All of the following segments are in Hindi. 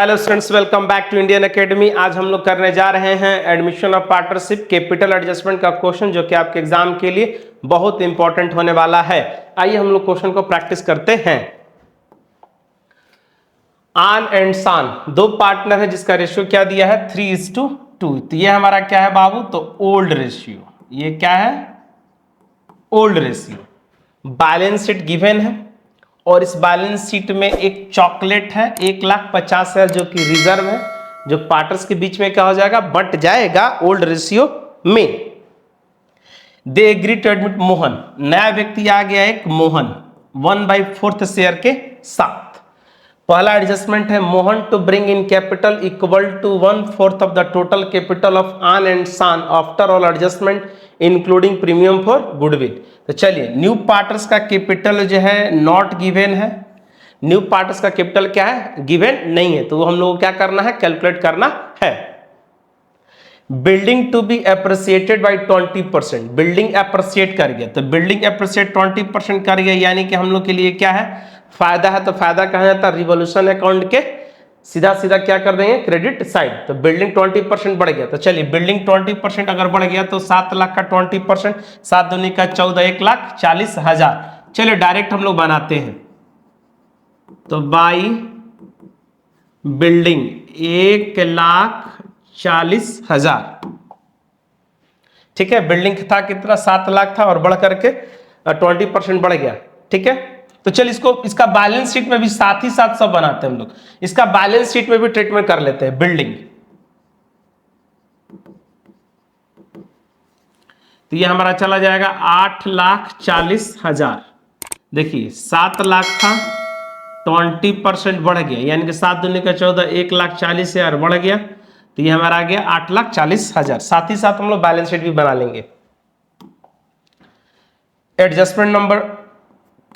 Hello students, welcome back to Indian Academy. आज हम लोग करने जा रहे हैं admission of partnership capital adjustment का क्वेश्चन, जो कि आपके एग्जाम के लिए बहुत इंपॉर्टेंट होने वाला है। आइए हम लोग क्वेश्चन को प्रैक्टिस करते हैं। आन एंड सान दो पार्टनर है जिसका रेशियो क्या दिया है 3:2। तो ये हमारा क्या है बाबू, तो ओल्ड रेशियो। ये क्या है, old ratio. Balance sheet given है और इस बैलेंस शीट में एक चॉकलेट है 1,50,000 जो कि रिजर्व है, जो पार्टनर्स के बीच में क्या हो जाएगा, बट जाएगा ओल्ड रेशियो में। They agree to admit Mohan, नया व्यक्ति आ गया एक मोहन 1/4 शेयर के साथ। पहला एडजस्टमेंट है Mohan to bring in capital equal to 1/4 of the total capital of आन and Saan after all adjustment including premium for goodwill. तो चलिए, न्यू पार्टनर्स का कैपिटल जो है नॉट गिवन है। न्यू पार्टनर्स का कैपिटल क्या है, गिवन नहीं है, तो हम लोग को क्या करना है, कैलकुलेट करना है। Building to be appreciated by 20%, building appreciate कर गया, तो बिल्डिंग एप्रिसिएट 20% कर गया, यानी कि हम लोग के लिए क्या है, फायदा है। तो फायदा कहा जाता है रिवॉल्यूशन अकाउंट के सीधा सीधा क्या कर देंगे, क्रेडिट साइड। तो बिल्डिंग 20% बढ़ गया, तो चलिए बिल्डिंग 20% अगर बढ़ गया तो 7 लाख का 20%, 7 दूनी का 14, 1,40,000। चलिए डायरेक्ट हम लोग बनाते हैं। तो बाई बिल्डिंग 1,40,000, ठीक है। बिल्डिंग था कितना, 7 लाख था और बढ़ करके 20% बढ़ गया, ठीक है। तो चल इसका बैलेंस शीट में भी साथ ही साथ सब बनाते हैं हम लोग। इसका बैलेंस शीट में भी ट्रीटमेंट कर लेते हैं। बिल्डिंग, तो ये हमारा चला जाएगा 8,40,000। देखिए 7 लाख था, 20% बढ़ गया, यानी कि 7 दूनी का 14, 1,40,000 बढ़ गया, तो ये हमारा आ गया 8,40,000। साथ ही साथ हम लोग बैलेंस शीट भी बना लेंगे। एडजस्टमेंट नंबर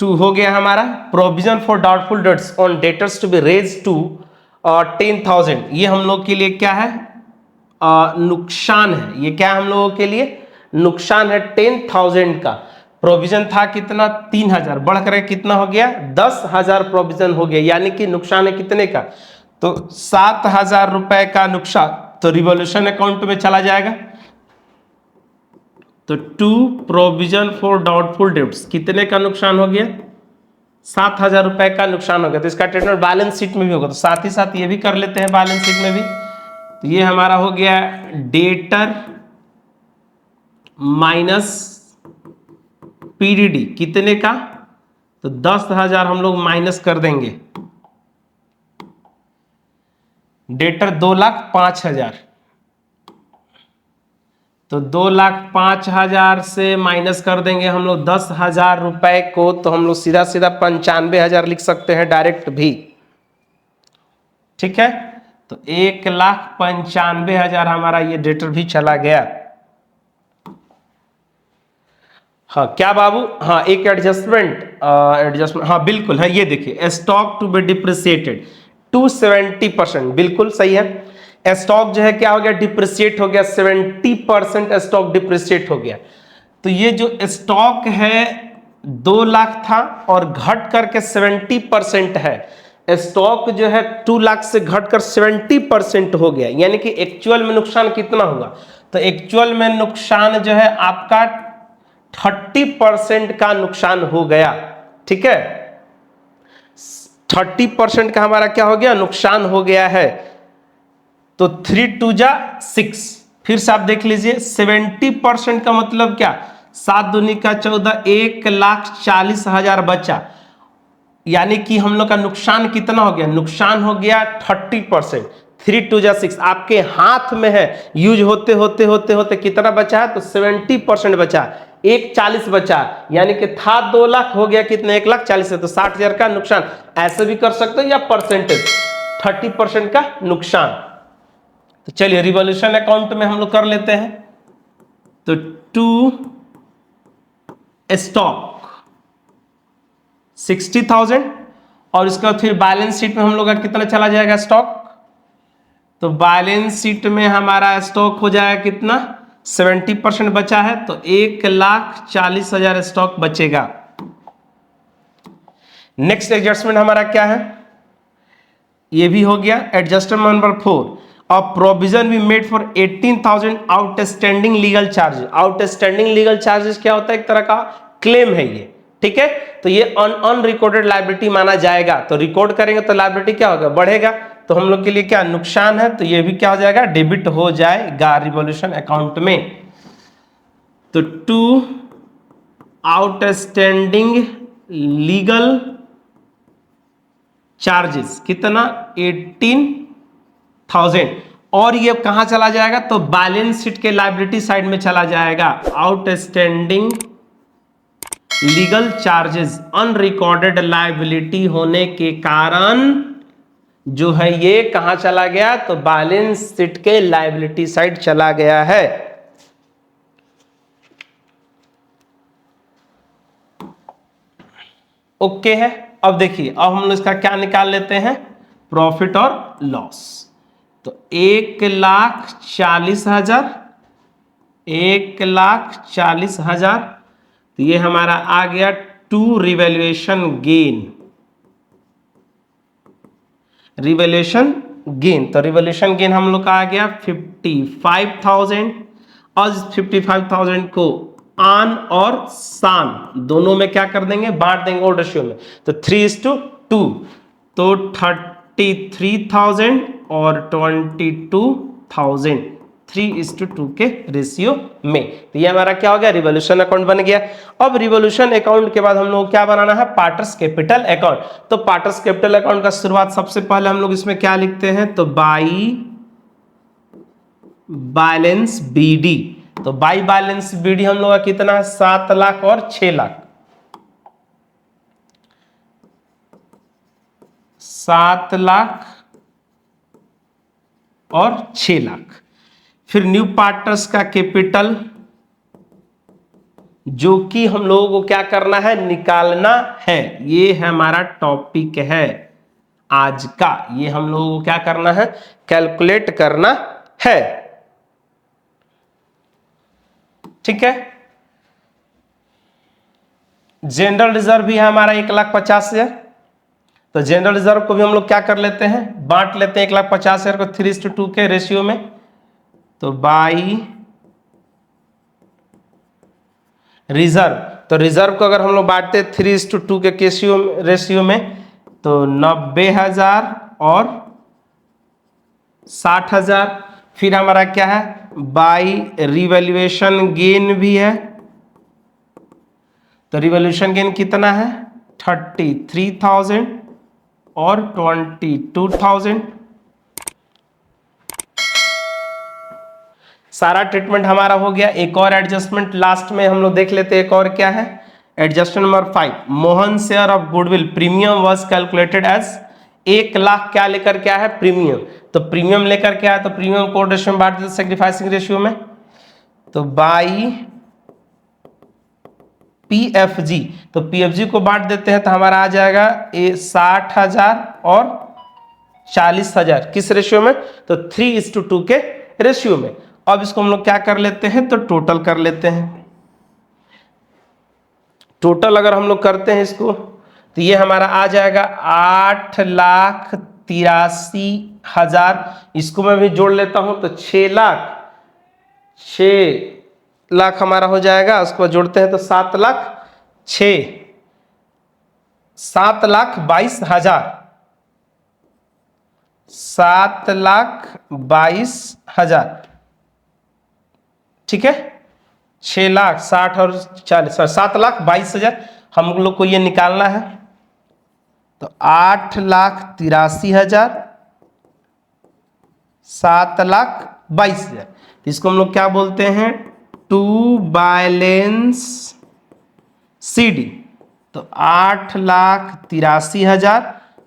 2 हो गया हमारा, provision for doubtful debts on debtors to be raise to 10,000। ये हम लोग के लिए क्या है, नुकसान है। ये क्या है हम लोगों के लिए, नुकसान है 10,000 का। प्रोविजन था कितना, 3,000, बढ़ कर कितना हो गया, 10,000 प्रोविजन हो गया, यानी कि नुकसान है कितने का, तो 7,000 रुपए का नुकसान। तो रिवॉल्यूशन अकाउंट में चला जाएगा। तो 2 प्रोविजन फॉर डाउटफुल डेट्स, कितने का नुकसान हो गया, 7,000 रुपए का नुकसान हो गया। तो इसका ट्रीटमेंट बैलेंस शीट में भी होगा, तो साथ ही साथ ये भी कर लेते हैं बैलेंस शीट में भी। तो ये हमारा हो गया डेटर माइनस पीडीडी, कितने का, तो 10,000 हम लोग माइनस कर देंगे। डेटर 2,05,000, तो 2,05,000 से माइनस कर देंगे हम लोग 10,000 रुपए को, तो हम लोग सीधा सीधा 95,000 लिख सकते हैं डायरेक्ट भी, ठीक है। तो 1,95,000 हमारा ये डेटर भी चला गया। हाँ क्या बाबू, हाँ एक एडजस्टमेंट हाँ बिल्कुल है, ये देखिए स्टॉक टू बी डिप्रिसिएटेड 270%, बिल्कुल सही है। स्टॉक जो है क्या हो गया, डिप्रिसिएट हो गया, 70% स्टॉक डिप्रिसिएट हो गया। तो ये जो स्टॉक है 2 लाख था और घट करके 70% है। स्टॉक जो है 2 लाख से घटकर 70% हो गया, यानी कि एक्चुअल में नुकसान कितना हुआ, तो एक्चुअल में नुकसान जो है आपका 30% का नुकसान हो गया, ठीक है। 30% का हमारा क्या हो गया, नुकसान हो गया है। तो 3×2=6, फिर से आप देख लीजिए 70% का मतलब क्या, 7 दूनी का 14, 1,40,000 बचा, यानी कि हम लोग का नुकसान कितना हो गया, नुकसान हो गया 30%। 3×2=6 आपके हाथ में है, यूज होते होते होते होते कितना बचा है, तो 70% बचा, 1,40 बचा, यानी कि था 2 लाख हो गया कितने, 1,40,000 है, तो 60,000 का नुकसान। ऐसे भी कर सकते हो या परसेंटेज, 30% का नुकसान। तो चलिए रिवॉल्यूशन अकाउंट में हम लोग कर लेते हैं। तो 2 स्टॉक 60,000 और इसका फिर बैलेंस शीट में हम लोग का कितना चला जाएगा स्टॉक, तो बैलेंस शीट में हमारा स्टॉक हो जाएगा कितना, 70% बचा है, तो 1,40,000 स्टॉक बचेगा। नेक्स्ट एडजस्टमेंट हमारा क्या है, ये भी हो गया। एडजस्टमेंट नंबर 4, अ प्रोविजन भी made for 18,000 outstanding legal charges. Outstanding legal charges क्या होता है? एक तरह का क्लेम है ये, ठीक है। तो ये अनरिकॉर्डेड लायबिलिटी माना जाएगा। तो रिकॉर्ड करेंगे तो लायबिलिटी क्या होगा? बढ़ेगा। तो हम लोग के लिए क्या नुकसान है? तो ये भी क्या हो जाएगा? डेबिट हो जाएगा रिवॉल्यूशन अकाउंट में। तो टू आउटस्टैंडिंग लीगल चार्जेस कितना? 18,000। और ये कहां चला जाएगा? तो बैलेंस शीट के लायबिलिटी साइड में चला जाएगा। Outstanding legal charges unrecorded liability होने के कारण जो है ये कहां चला गया? तो बैलेंस शीट के लायबिलिटी साइड चला गया है। ओके है। अब देखिए, अब हम लोग इसका क्या निकाल लेते हैं? प्रॉफिट और लॉस। तो 1,40,000, 1,40,000, तो ये हमारा आ गया to revaluation gain. Revaluation gain, तो रिवैल्यूएशन गेन हम लोग का आ गया 55,000। और 55,000 को आन और सान दोनों में क्या कर देंगे? बांट देंगे ओल्ड रेशियो में। तो 3:2, तो 33,000 और 22,000 3:2 के रेशियो में। तो ये हमारा क्या हो गया? रिवॉल्यूशन अकाउंट बन गया। अब रिवॉल्यूशन अकाउंट के बाद हम लोग क्या बनाना है? पार्टर्स कैपिटल अकाउंट। तो पार्टर्स कैपिटल अकाउंट का शुरुआत सबसे पहले हम लोग इसमें क्या लिखते हैं? तो बाई बैलेंस बीडी। तो बाई बैलेंस बीडी हम लोग का कितना है? 7 लाख और 6 लाख। 7 लाख और 6 लाख। फिर न्यू पार्टनर्स का कैपिटल जो कि हम लोगों को क्या करना है? निकालना है। ये है हमारा टॉपिक है आज का। ये हम लोगों को क्या करना है? कैलकुलेट करना है, ठीक है। जनरल रिजर्व भी है हमारा 1,50,000। तो जनरल रिजर्व को भी हम लोग क्या कर लेते हैं? बांट लेते हैं 1,50,000 को 3:2 के रेशियो में। तो बाई रिजर्व, तो रिजर्व को अगर हम लोग बांटते 3:2 के रेशियो में, तो 90,000 और 60,000। फिर हमारा क्या है? बाई रिवैल्यूएशन गेन भी है। तो रिवैल्यूएशन गेन कितना है? 33,000 और 22,000। सारा ट्रीटमेंट हमारा हो गया। एक और एडजस्टमेंट लास्ट में हम लोग देख लेते हैं। एक और क्या है? Adjustment number 5, Mohan share of goodwill premium was calculated as 1 lakh. क्या लेकर क्या है? प्रीमियम। तो प्रीमियम लेकर क्या है? तो प्रीमियम को रेशियो में बांट देते सेक्रीफाइसिंग रेशियो में। तो बाई पीएफजी, तो पीएफजी को बांट देते हैं तो हमारा आ जाएगा 60,000 और 40,000। किस रेशियो में? तो 3:2 के रेशियो में। अब इसको हम लोग क्या कर लेते हैं? तो टोटल कर लेते हैं। टोटल अगर हम लोग करते हैं इसको, तो ये हमारा आ जाएगा 8,83,000। इसको मैं भी जोड़ लेता हूं तो 6 लाख हमारा हो जाएगा। उसको जोड़ते हैं तो 7,22,000। 7,22,000, ठीक है। 6,60,000 और 40, 7,22,000 हम लोग को ये निकालना है। तो 8,83,000, 7,22,000, तो इसको हम लोग क्या बोलते हैं? To balance CD. तो 8,83,000,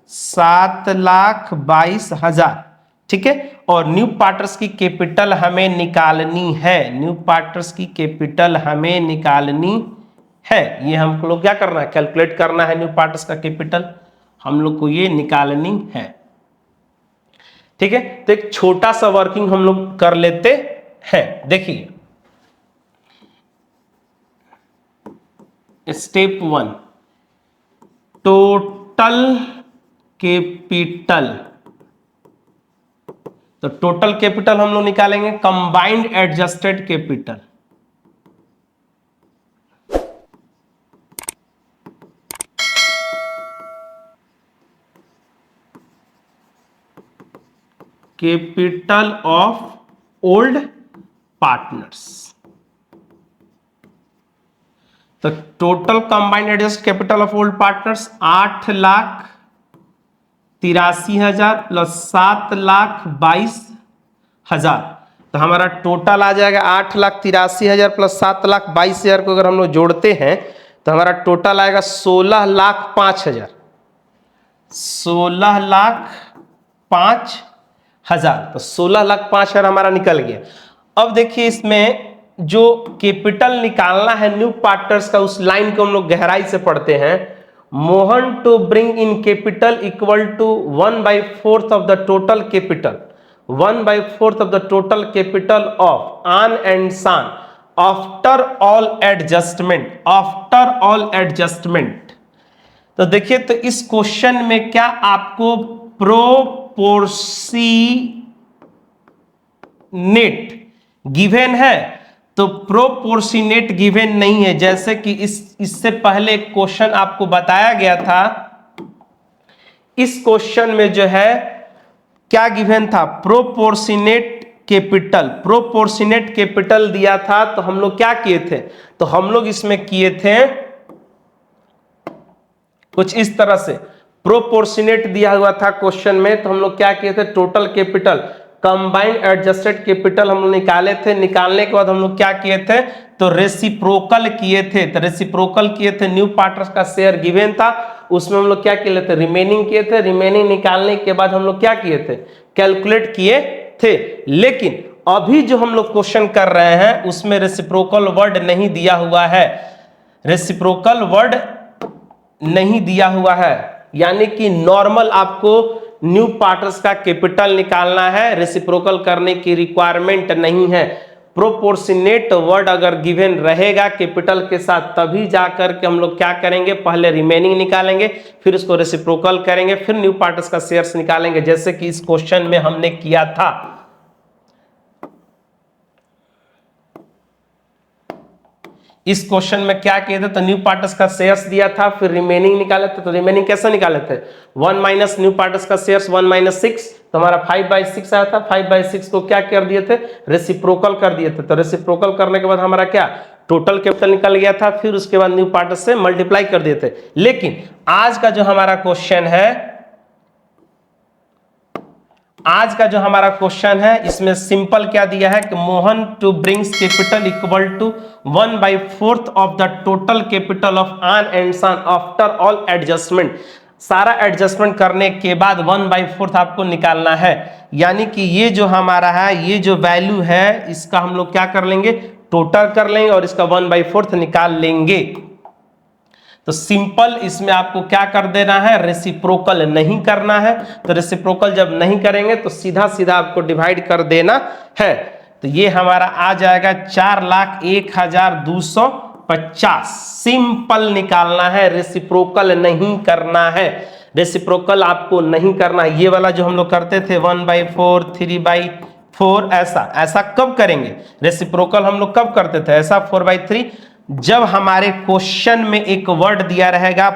7,22,000, ठीक है। और न्यू पार्टनर्स की कैपिटल हमें निकालनी है। न्यू पार्टनर्स की कैपिटल हमें निकालनी है। ये हम लोग क्या करना है? कैलकुलेट करना है। न्यू पार्टनर्स का कैपिटल हम लोग को ये निकालनी है, ठीक है। तो एक छोटा सा वर्किंग हम लोग कर लेते हैं। देखिए, स्टेप 1, टोटल कैपिटल तो टोटल कैपिटल हम लोग निकालेंगे combined adjusted capital. Capital of old partners. तो total combined adjust capital of old partners 8,83,000 plus 7,22,000। तो हमारा टोटल आ जाएगा 8,83,000 प्लस 7,22,000 को अगर हम लोग जोड़ते हैं तो हमारा टोटल आएगा 16,05,000। 16,05,000। तो 16,05,000 हमारा निकल गया। अब देखिए इसमें जो कैपिटल निकालना है न्यू पार्टनर्स का, उस लाइन को हम लोग गहराई से पढ़ते हैं। Mohan to bring in capital equal to 1/4 of the total capital, 1/4 of the total capital of आन and Saan after all adjustment, after all adjustment. तो देखिए तो इस क्वेश्चन में क्या आपको प्रोपोर्शनेट गिवन है? तो प्रोपोर्शनेट गिवन नहीं है। जैसे कि इससे पहले एक क्वेश्चन आपको बताया गया था, इस क्वेश्चन में जो है क्या गिवन था? Proportionate capital. प्रोपोर्शनेट कैपिटल दिया था तो हम लोग क्या किए थे? तो हम लोग इसमें किए थे कुछ इस तरह से। प्रोपोर्शनेट दिया हुआ था क्वेश्चन में तो हम लोग क्या किए थे? Total capital combined adjusted capital हम लोग निकाले थे। निकालने के बाद हम लोग क्या किए थे? तो रेसिप्रोकल किए थे। तो रेसिप्रोकल किए थे, न्यू पार्टनर्स का शेयर गिवन था, उसमें हम लोग क्या किए थे? रिमेनिंग किए थे। रिमेनिंग निकालने के बाद हम लोग क्या किए थे? कैलकुलेट किए थे। लेकिन अभी जो हम लोग क्वेश्चन कर रहे हैं उसमें रेसिप्रोकल वर्ड नहीं दिया हुआ है। रेसिप्रोकल वर्ड नहीं दिया हुआ है, यानी कि नॉर्मल आपको न्यू पार्टनर्स का कैपिटल निकालना है, रेसिप्रोकल करने की रिक्वायरमेंट नहीं है। प्रोपोर्शनेट वर्ड अगर गिवन रहेगा कैपिटल के साथ तभी जाकर के हम लोग क्या करेंगे? पहले रिमेनिंग निकालेंगे, फिर उसको रेसिप्रोकल करेंगे, फिर न्यू पार्टनर्स का शेयर्स निकालेंगे, जैसे कि इस क्वेश्चन में हमने किया था। इस क्वेश्चन में क्या किए थे? तो न्यू पार्टनर्स का शेयर्स दिया था, फिर रिमेनिंग निकाले थे। तो रिमेनिंग कैसे निकाले थे? 1 माइनस न्यू पार्टनर्स का शेयर्स 1 माइनस 6, तो हमारा 5/6 आया था। 5/6 को क्या कर दिए थे? रेसिप्रोकल कर दिए थे। तो रेसिप्रोकल करने के बाद हमारा क्या? टोटल कैपिटल निकल गया था, फिर उसके बाद न्यू पार्टनर्स से मल्टीप्लाई कर दिए थे। लेकिन आज का जो हमारा क्वेश्चन है, आज का जो हमारा क्वेश्चन है, इसमें सिंपल क्या दिया है कि Mohan to brings capital equal to 1/4 of the total capital of आन and son after all adjustment. सारा एडजस्टमेंट करने के बाद 1/4 आपको निकालना है, यानी कि ये जो हमारा है, ये जो वैल्यू है, इसका हम लोग क्या कर लेंगे? टोटल कर लेंगे और इसका 1/4 निकाल लेंगे। तो सिंपल इसमें आपको क्या कर देना है? रेसिप्रोकल नहीं करना है। तो रेसिप्रोकल जब नहीं करेंगे तो सीधा सीधा आपको डिवाइड कर देना है। तो ये हमारा आ जाएगा 4,01,250। सिंपल निकालना है, रेसिप्रोकल नहीं करना है। रेसिप्रोकल आपको नहीं करना है। ये वाला जो हम लोग करते थे 1/4, 3/4, ऐसा कब करेंगे? रेसिप्रोकल हम लोग कब करते थे ऐसा 4/3? जब हमारे क्वेश्चन में एक वर्ड दिया रहेगा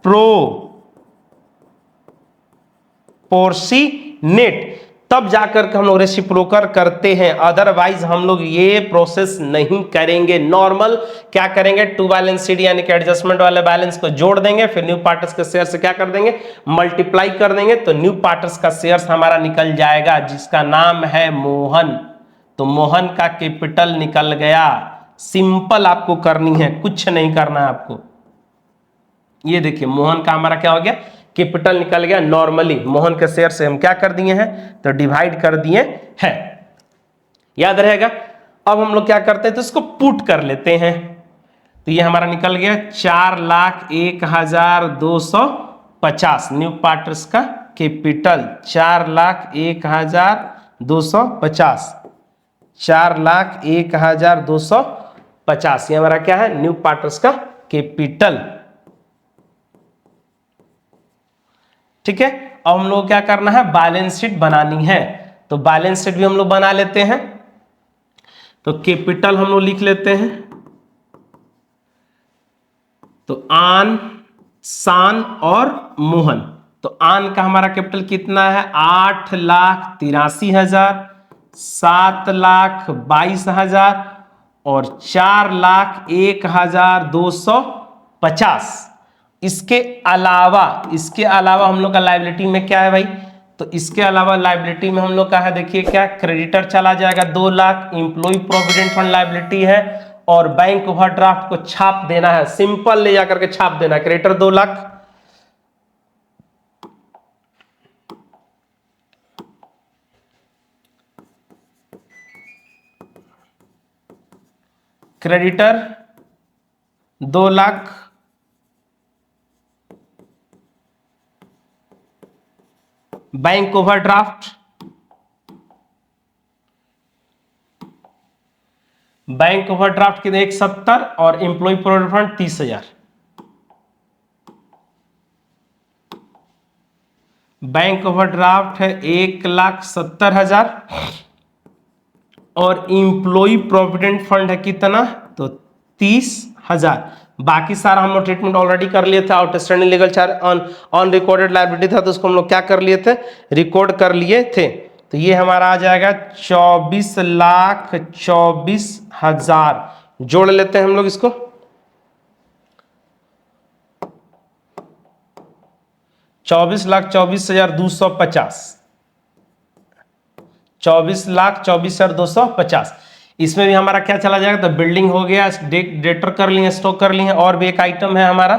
प्रोपोर्शनेट, तब जाकर के हम लोग रेसिप्रोकल करते हैं। अदरवाइज हम लोग ये प्रोसेस नहीं करेंगे। नॉर्मल क्या करेंगे? टू बैलेंस शीट यानी कि एडजस्टमेंट वाले बैलेंस को जोड़ देंगे, फिर न्यू पार्टनर्स के शेयर से क्या कर देंगे? मल्टीप्लाई कर देंगे। तो न्यू पार्टनर्स का शेयर्स हमारा निकल जाएगा, जिसका नाम है मोहन। तो मोहन का कैपिटल निकल गया। सिंपल आपको करनी है, कुछ नहीं करना है आपको। ये देखिए मोहन का हमारा क्या हो गया? कैपिटल निकल गया। नॉर्मली मोहन के शेयर से हम क्या कर दिए हैं? तो डिवाइड कर दिए हैं। याद रहेगा। अब हम लोग क्या करते हैं? तो इसको पुट कर लेते हैं। तो ये हमारा निकल गया 4,01,250। न्यू पार्टनर्स का कैपिटल 4,01,250। 4,01,250 ये हमारा क्या है? न्यू पार्टनर्स का कैपिटल। ठीक है। अब हम लोग क्या करना है? बैलेंस शीट बनानी है। तो बैलेंस शीट भी हम लोग बना लेते हैं। तो कैपिटल हम लोग लिख लेते हैं, तो आन, शान और मोहन। तो आन का हमारा कैपिटल कितना है 8,83,000, 7,22,000 और 4,01,250। इसके अलावा हम लोग का लायबिलिटी में क्या है भाई, तो इसके अलावा लायबिलिटी में हम लोग का है, देखिए क्या, क्रेडिटर चला जाएगा 2 lakh, employee provident fund liability है और बैंक ओवरड्राफ्ट को छाप देना है, सिंपल ले जाकर के छाप देना है, creditor 2 lakh, creditor 2 lakh, bank overdraft, कितने 170 और employee provident fund 30,000। Bank overdraft है 1,70,000 और एम्प्लॉय प्रोविडेंट फंड है कितना, तो 30,000। बाकी सारा हम लोग ट्रीटमेंट ऑलरेडी कर लिए थे। Outstanding legal charge on recorded liability था, तो उसको हम लोग क्या कर लिए थे, रिकॉर्ड कर लिए थे। तो ये हमारा आ जाएगा 24,24,000। जोड़ लेते हैं हम लोग इसको, 24,24,250, 24,24,250। इसमें भी हमारा क्या चला जाएगा, तो बिल्डिंग हो गया, डेटर कर लिए, स्टॉक कर लिए, और भी एक आइटम है हमारा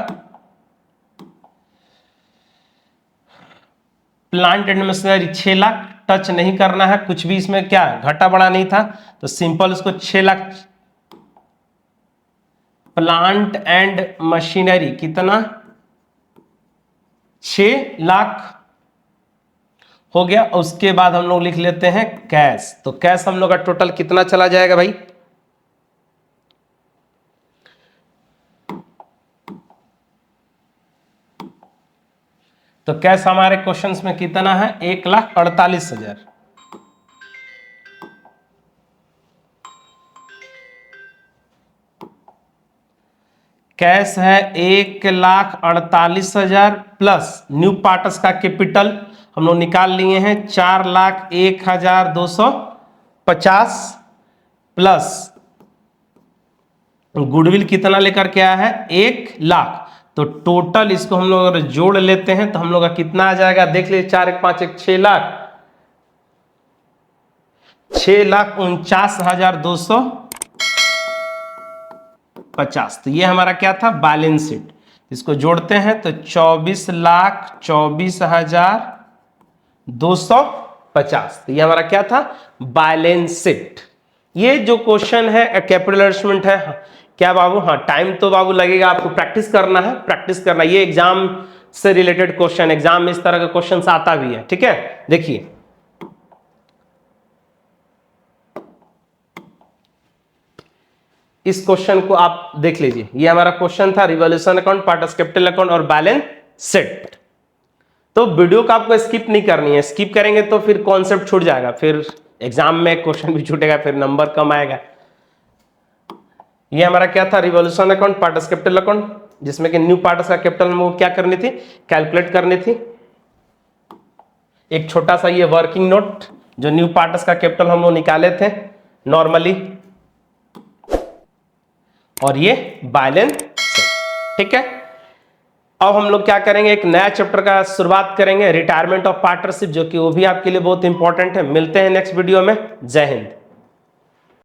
plant and machinery 6 lakh, touch नहीं करना है कुछ भी, इसमें क्या घटा बढ़ा नहीं था, तो सिंपल उसको 6 लाख। प्लांट एंड मशीनरी कितना, 6 लाख हो गया। उसके बाद हम लोग लिख लेते हैं कैश। तो कैश हम लोग का टोटल कितना चला जाएगा भाई, तो कैश हमारे क्वेश्चंस में कितना है 1,48,000। कैश है 1,48,000 प्लस न्यू पार्टस का कैपिटल हम लोग निकाल लिए हैं 4,01,250 प्लस गुडविल कितना लेकर के आया है 1 लाख। तो टोटल इसको हम लोग अगर जोड़ लेते हैं तो हम लोग का कितना आ जाएगा, देख लीजिए, 4 1 5 1 6 लाख, 6,49,250। तो ये हमारा क्या था, बैलेंस शीट। इसको जोड़ते हैं तो 24,24,250। तो ये हमारा क्या था, बैलेंस शीट। ये जो क्वेश्चन है कैपिटल एडजस्टमेंट है, क्या बाबू, हाँ टाइम तो बाबू लगेगा, आपको प्रैक्टिस करना है, ये एग्जाम से रिलेटेड क्वेश्चन, एग्जाम में इस तरह का क्वेश्चन आता भी है, ठीक है। देखिए इस क्वेश्चन को आप देख लीजिए, ये हमारा क्वेश्चन था, revolution account, parts capital account और बैलेंस शीट। तो वीडियो को आपको स्किप नहीं करनी है, स्किप करेंगे तो फिर कॉन्सेप्ट छूट जाएगा, फिर एग्जाम में क्वेश्चन भी छूटेगा, फिर नंबर कम आएगा। ये हमारा क्या था, revolution account, parts capital account, जिसमें कि न्यू पार्टस का कैपिटल हमको क्या करनी थी, कैलकुलेट करनी थी। एक छोटा सा ये वर्किंग नोट, जो न्यू पार्टस का कैपिटल हम लोग निकाले थे नॉर्मली, और ये बैलेंस शीट, ठीक है। अब हम लोग क्या करेंगे, एक नया चैप्टर का शुरुआत करेंगे, रिटायरमेंट ऑफ पार्टनरशिप, जो कि वो भी आपके लिए बहुत इंपॉर्टेंट है। मिलते हैं नेक्स्ट वीडियो में। जय हिंद।